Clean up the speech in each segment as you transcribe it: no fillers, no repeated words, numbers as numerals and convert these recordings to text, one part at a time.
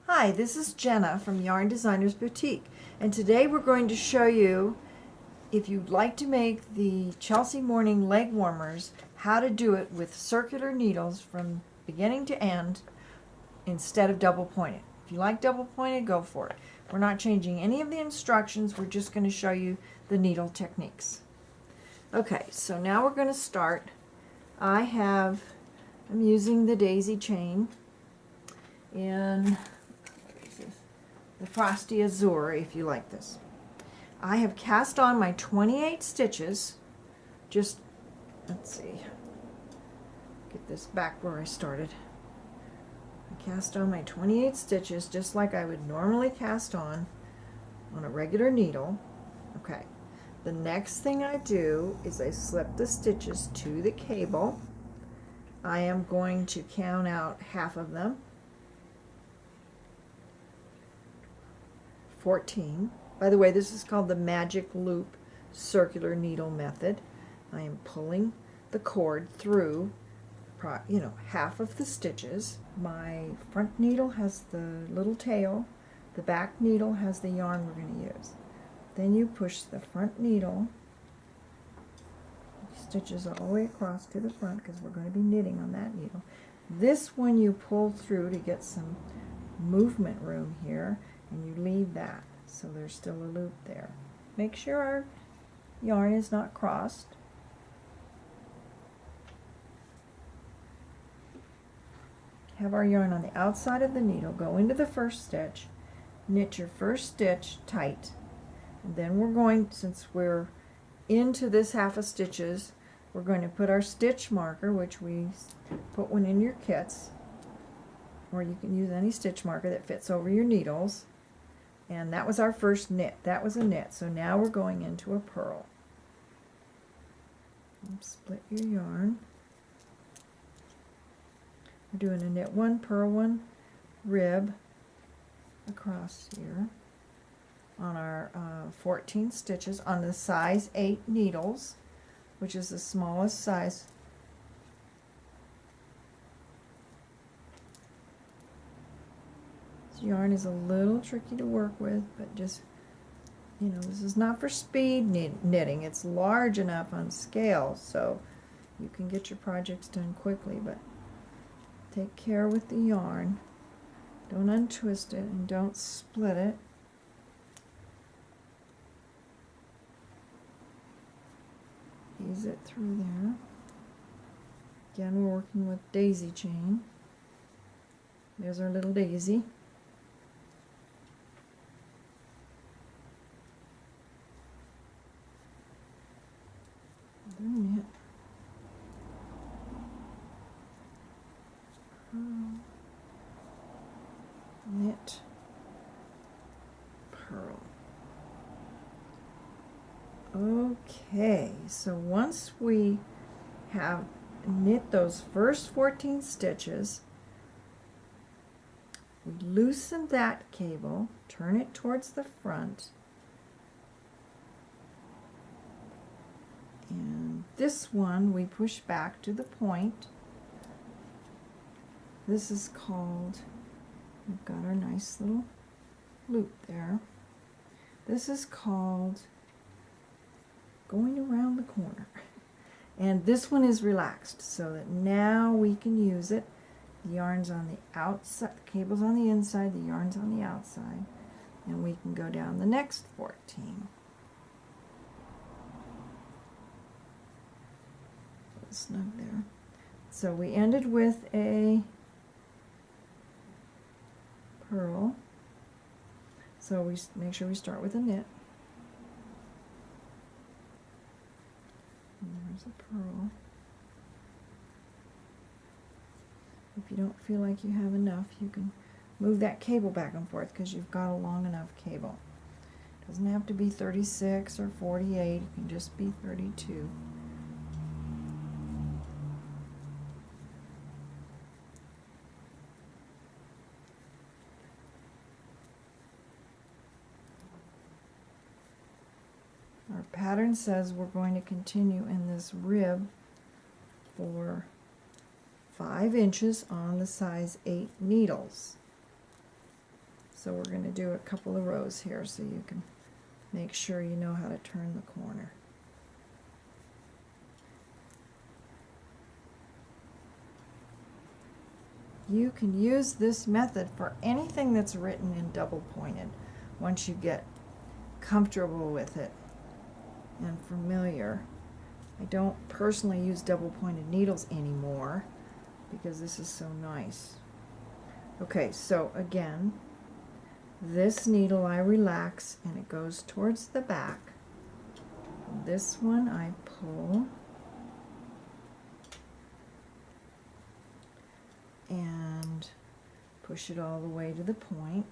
Hi, this is Jenna from Yarn Designers Boutique, and today we're going to show you, if you'd like to make the Chelsea Morning Legwarmers, how to do it with circular needles from beginning to end instead of double pointed. If you like double pointed, go for it. We're not changing any of the instructions, we're just going to show you the needle techniques. Okay, so now we're going to start. I'm using the daisy chain in the Frosty Azure, if you like this. I have cast on my 28 stitches. Just, let's see, get this back where I started. I cast on my 28 stitches just like I would normally cast on a regular needle. Okay, the next thing I do is I slip the stitches to the cable. I am going to count out half of them. 14. By the way, this is called the magic loop circular needle method. I am pulling the cord through, half of the stitches. My front needle has the little tail. The back needle has the yarn we're going to use. Then you push the front needle, stitches all the way across to the front because we're going to be knitting on that needle. This one you pull through to get some movement room here, and you leave that so there's still a loop there. Make sure our yarn is not crossed. Have our yarn on the outside of the needle, go into the first stitch, knit your first stitch tight, and then we're going, since we're into this half of stitches, we're going to put our stitch marker, which we put one in your kits, or you can use any stitch marker that fits over your needles. And that was our first knit. That was a knit. So now we're going into a purl. Split your yarn. We're doing a knit one, purl one, rib across here on our 14 stitches on the size 8 needles, which is the smallest size. Yarn is a little tricky to work with, but just, this is not for speed knitting. It's large enough on scale so you can get your projects done quickly, but take care with the yarn. Don't untwist it and don't split it. Ease it through there. Again, we're working with daisy chain. There's our little daisy. Knit, knit, purl. Okay, so once we have knit those first 14 stitches, we loosen that cable, turn it towards the front, and this one we push back to the point. This is called, we've got our nice little loop there. This is called going around the corner. And this one is relaxed so that now we can use it. The yarn's on the outside, the cable's on the inside, the yarn's on the outside, and we can go down the next 14. Snug there. So we ended with a purl. So we make sure we start with a knit. And there's a purl. If you don't feel like you have enough, you can move that cable back and forth because you've got a long enough cable. It doesn't have to be 36 or 48, it can just be 32. Our pattern says we're going to continue in this rib for 5 inches on the size 8 needles. So we're going to do a couple of rows here so you can make sure you know how to turn the corner. You can use this method for anything that's written in double pointed once you get comfortable with it and familiar. I don't personally use double pointed needles anymore because this is so nice. Okay, so again, this needle I relax and it goes towards the back. This one I pull and push it all the way to the point.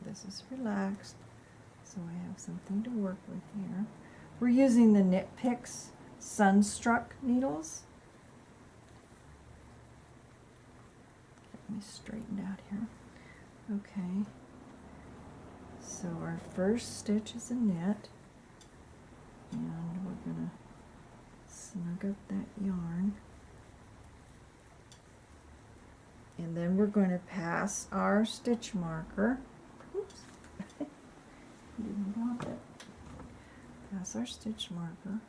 This is relaxed, so I have something to work with here. We're using the Knit Picks Sunstruck needles. Get me straightened out here. Okay, so our first stitch is a knit, and we're going to snug up that yarn. And then we're going to pass our stitch marker. Oops, didn't want it. Pass our stitch marker.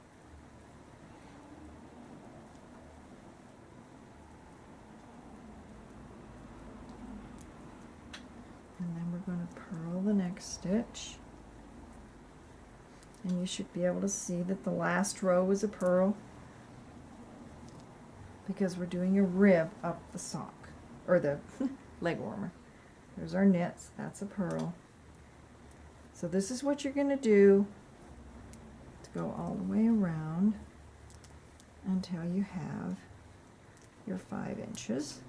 And then we're going to purl the next stitch. And you should be able to see that the last row is a purl because we're doing a rib up the sock, or the leg warmer. There's our knits, that's a purl. So this is what you're going to do to go all the way around until you have your 5 inches.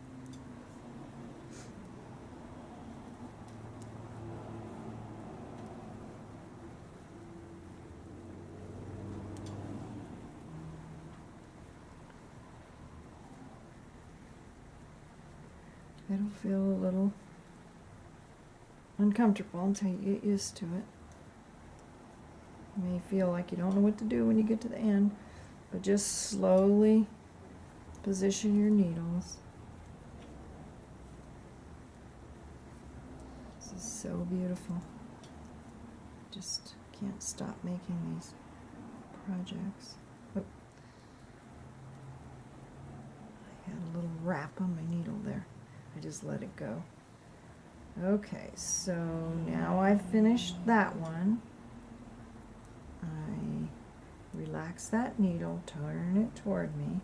It'll feel a little uncomfortable until you get used to it. You may feel like you don't know what to do when you get to the end, but just slowly position your needles. This is so beautiful. Just can't stop making these projects. Oh. I had a little wrap on my needle there. I just let it go. Okay, so now I've finished that one. I relax that needle, turn it toward me.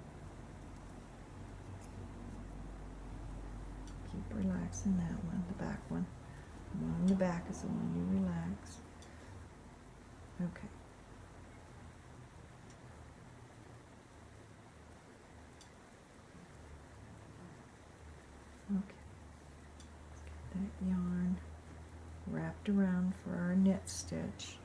Keep relaxing that one, the back one. The one on the back is the one you relax. Okay. Okay, let's get that yarn wrapped around for our knit stitch.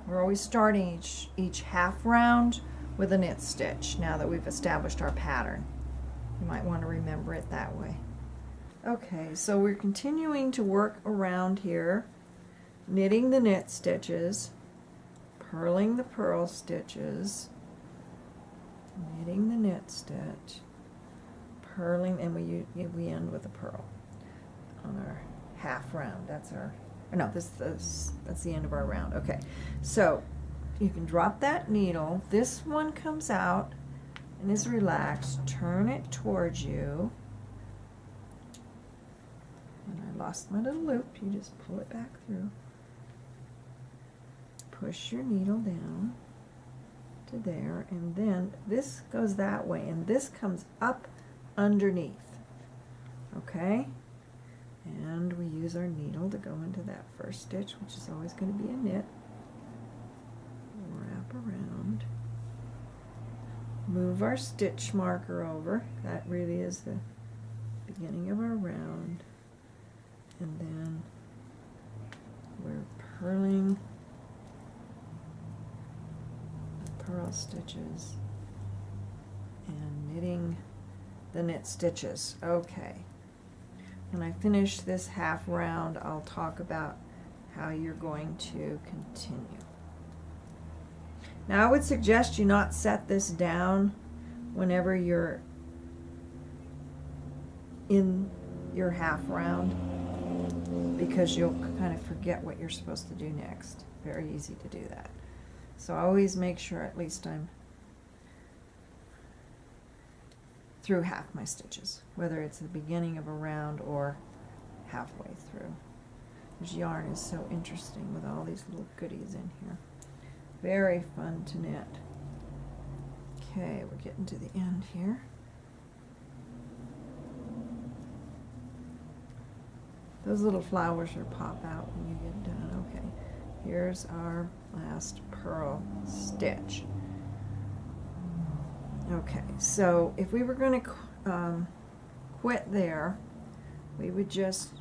We're always starting each half round with a knit stitch now that we've established our pattern. You might want to remember it that way. Okay, so we're continuing to work around here, knitting the knit stitches, purling the purl stitches, knitting the knit stitch, purling, and we end with a purl on our half round. That's our, no, that's the end of our round. Okay, so you can drop that needle. This one comes out and is relaxed. Turn it towards you. And I lost my little loop. You just pull it back through. Push your needle down to there, and then this goes that way, and this comes up underneath. Okay, and we use our needle to go into that first stitch, which is always going to be a knit. Wrap around, move our stitch marker over. That really is the beginning of our round, and then we're purling the purl stitches and knitting the knit stitches. Okay, when I finish this half round, I'll talk about how you're going to continue. Now I would suggest you not set this down whenever you're in your half round, because you'll kind of forget what you're supposed to do next. Very easy to do that. So I always make sure at least I'm through half my stitches, whether it's the beginning of a round or halfway through. This yarn is so interesting with all these little goodies in here. Very fun to knit. Okay, we're getting to the end here. Those little flowers will pop out when you get done. Okay, here's our last purl stitch. Okay, so if we were going to quit there, we would just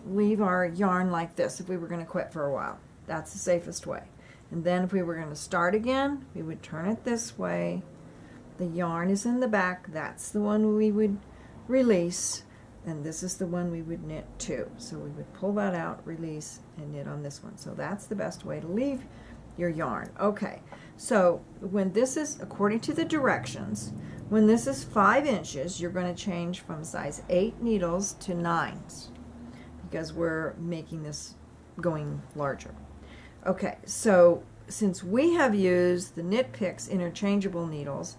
leave our yarn like this if we were going to quit for a while. That's the safest way. And then if we were going to start again, we would turn it this way. The yarn is in the back. That's the one we would release. And this is the one we would knit to. So we would pull that out, release, and knit on this one. So that's the best way to leave your yarn. Okay, so when this is, according to the directions, when this is 5 inches, you're going to change from size 8 needles to 9s, because we're making this going larger. Okay, so since we have used the Knit Picks interchangeable needles,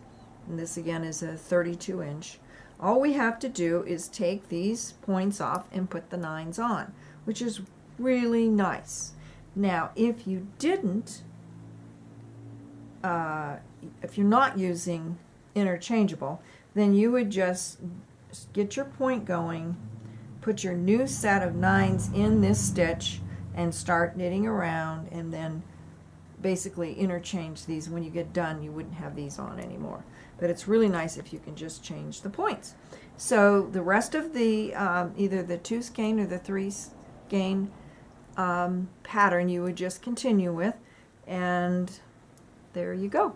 and this again is a 32 inch, all we have to do is take these points off and put the 9s on, which is really nice. Now, if you didn't, if you're not using interchangeable, then you would just get your point going, put your new set of 9s in this stitch, and start knitting around, and then basically interchange these. When you get done, you wouldn't have these on anymore. But it's really nice if you can just change the points. So the rest of the either the 2 skein or the 3 skein pattern you would just continue with, and there you go.